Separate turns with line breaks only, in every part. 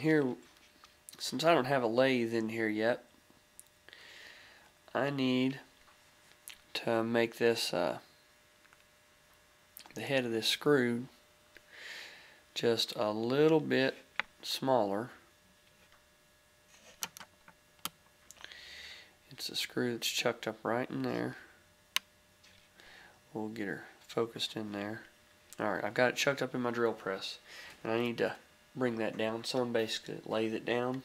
here, since I don't have a lathe in here yet, I need to make this the head of this screw just a little bit smaller. It's a screw that's chucked up right in there. We'll get her focused in there. Alright, I've got it chucked up in my drill press, and I need to bring that down some, basically lathe it down.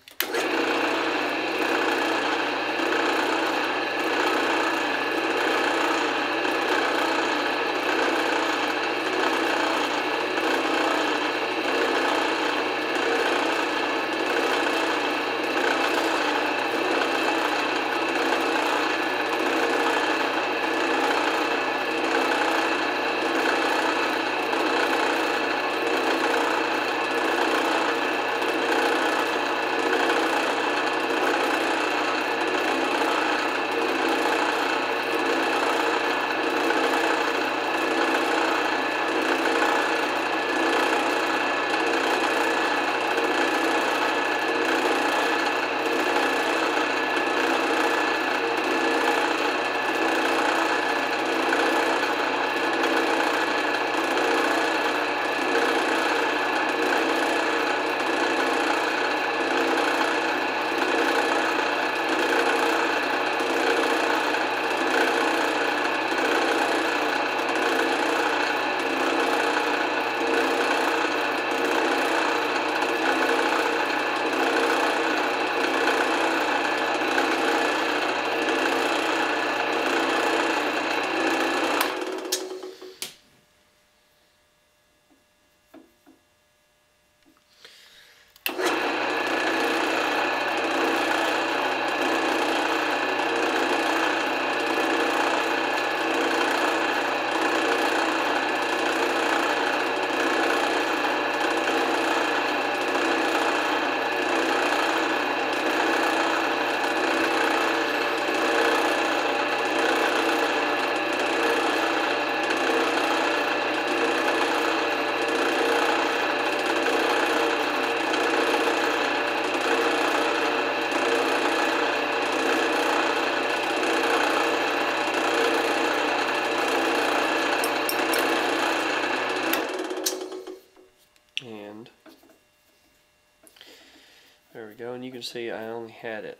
There we go, and you can see I only had it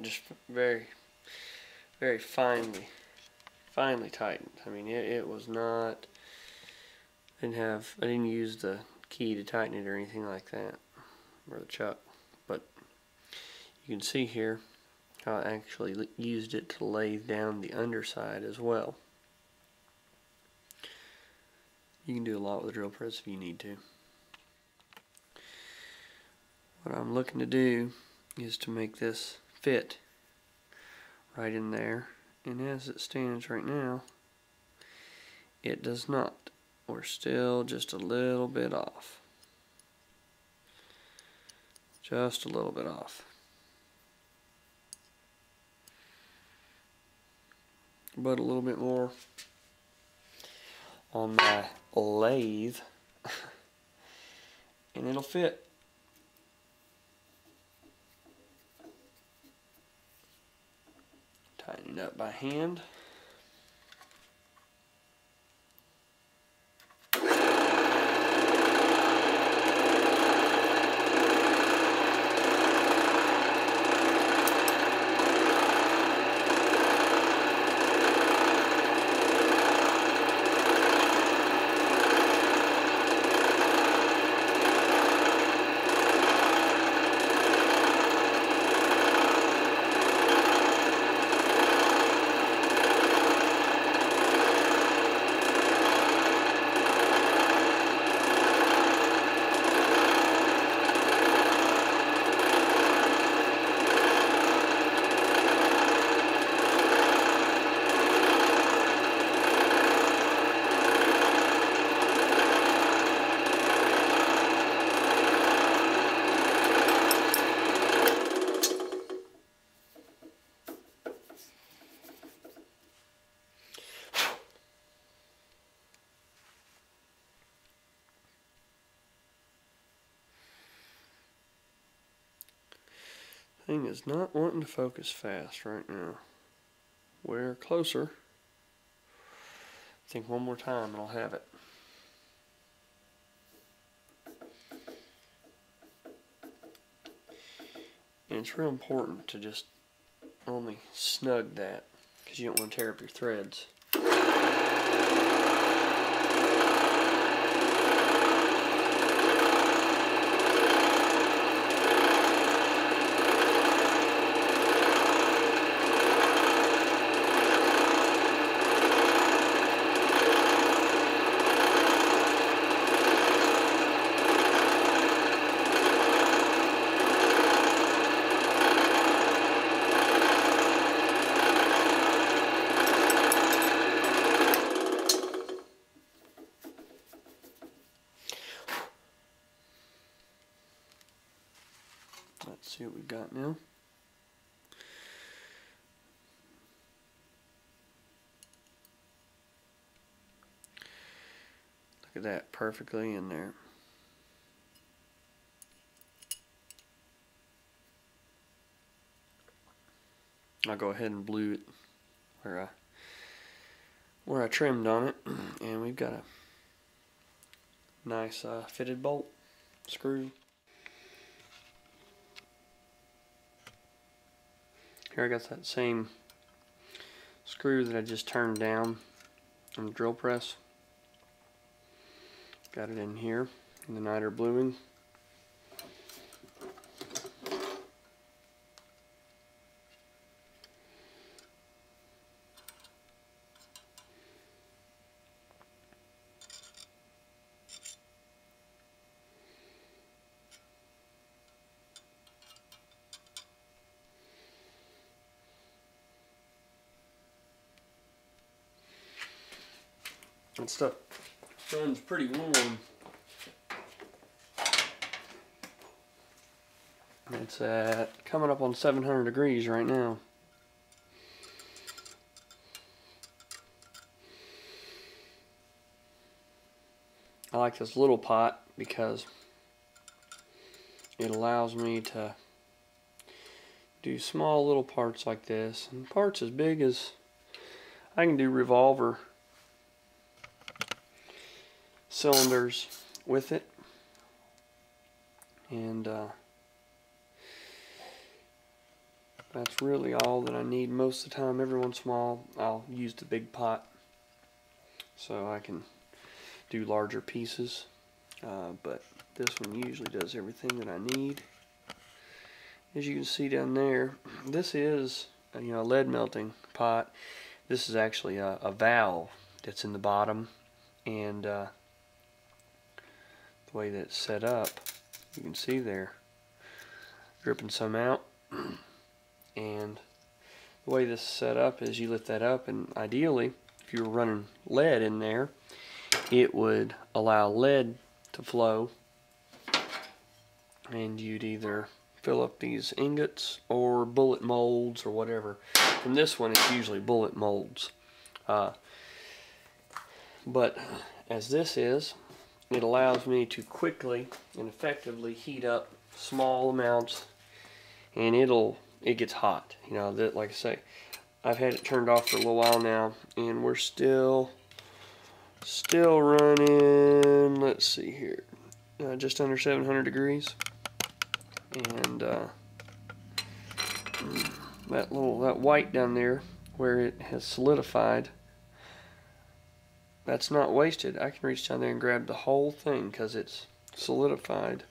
just very finely tightened. I mean, it was not, I didn't use the key to tighten it or anything like that, or the chuck, but you can see here how I actually used it to lathe down the underside as well. You can do a lot with a drill press if you need to. What I'm looking to do is to make this fit right in there, and as it stands right now, it does not. We're still just a little bit off. Just a little bit off. But a little bit more on my lathe and it'll fit. Tighten it up by hand. Thing is not wanting to focus fast right now. We're closer. I think one more time and I'll have it. And it's real important to just only snug that, because you don't want to tear up your threads. Let's see what we've got now. Look at that, perfectly in there. I'll go ahead and blue it where I trimmed on it, and we've got a nice fitted bolt screw. Here I got that same screw that I just turned down on the drill press. Got it in here in the niter bluing. That stuff runs pretty warm. It's coming up on 700 degrees right now. I like this little pot because it allows me to do small little parts like this, and parts as big as I can do revolver cylinders with it. And that's really all that I need most of the time. Every once in a while I'll use the big pot so I can do larger pieces, but this one usually does everything that I need. As you can see down there, this is a lead melting pot. This is actually a valve that's in the bottom, and the way that it's set up, you can see there dripping some out. And the way this is set up is you lift that up, and ideally if you were running lead in there, it would allow lead to flow, and you'd either fill up these ingots or bullet molds or whatever. From this one it's usually bullet molds, but as this is, it allows me to quickly and effectively heat up small amounts, and it gets hot. That, like I say, I've had it turned off for a little while now, and we're still running, let's see here, just under 700 degrees. And that white down there where it has solidified, that's not wasted. I can reach down there and grab the whole thing because it's solidified,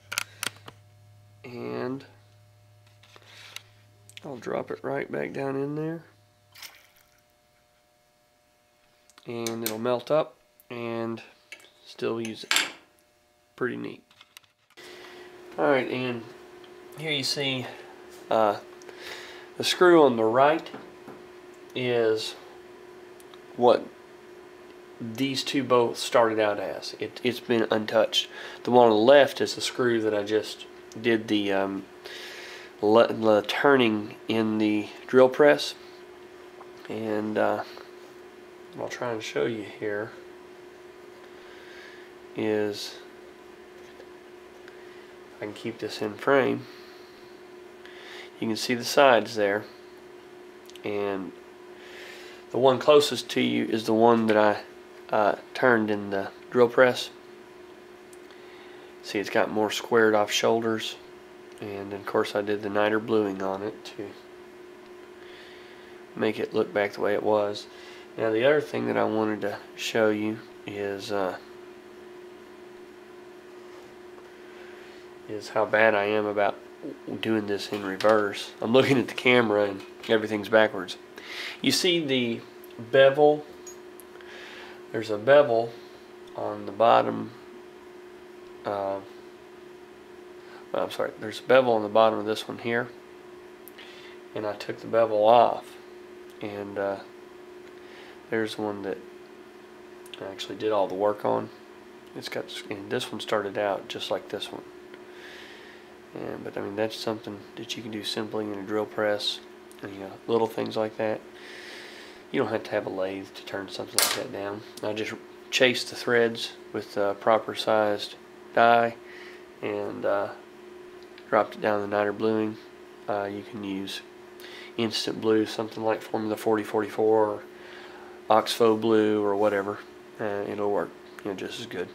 and I'll drop it right back down in there, and it'll melt up and still use it. Pretty neat. Alright, and here you see the screw on the right is what these two both started out as. It's been untouched. The one on the left is the screw that I just did the turning in the drill press, and I'll try and show you here is, I can keep this in frame. You can see the sides there, and the one closest to you is the one that I turned in the drill press. See, it's got more squared off shoulders, and of course I did the niter bluing on it to make it look back the way it was. Now the other thing that I wanted to show you is how bad I am about doing this in reverse. I'm looking at the camera and everything's backwards. You see the bevel? There's a bevel on the bottom. I'm sorry, there's a bevel on the bottom of this one here, and I took the bevel off, and there's one that I actually did all the work on. It's got, and this one started out just like this one. But I mean, that's something that you can do simply in a drill press, and little things like that. You don't have to have a lathe to turn something like that down. I just chased the threads with proper sized die and dropped it down the niter bluing. You can use instant blue, something like Formula 4044 or Oxfo blue or whatever. It'll work just as good.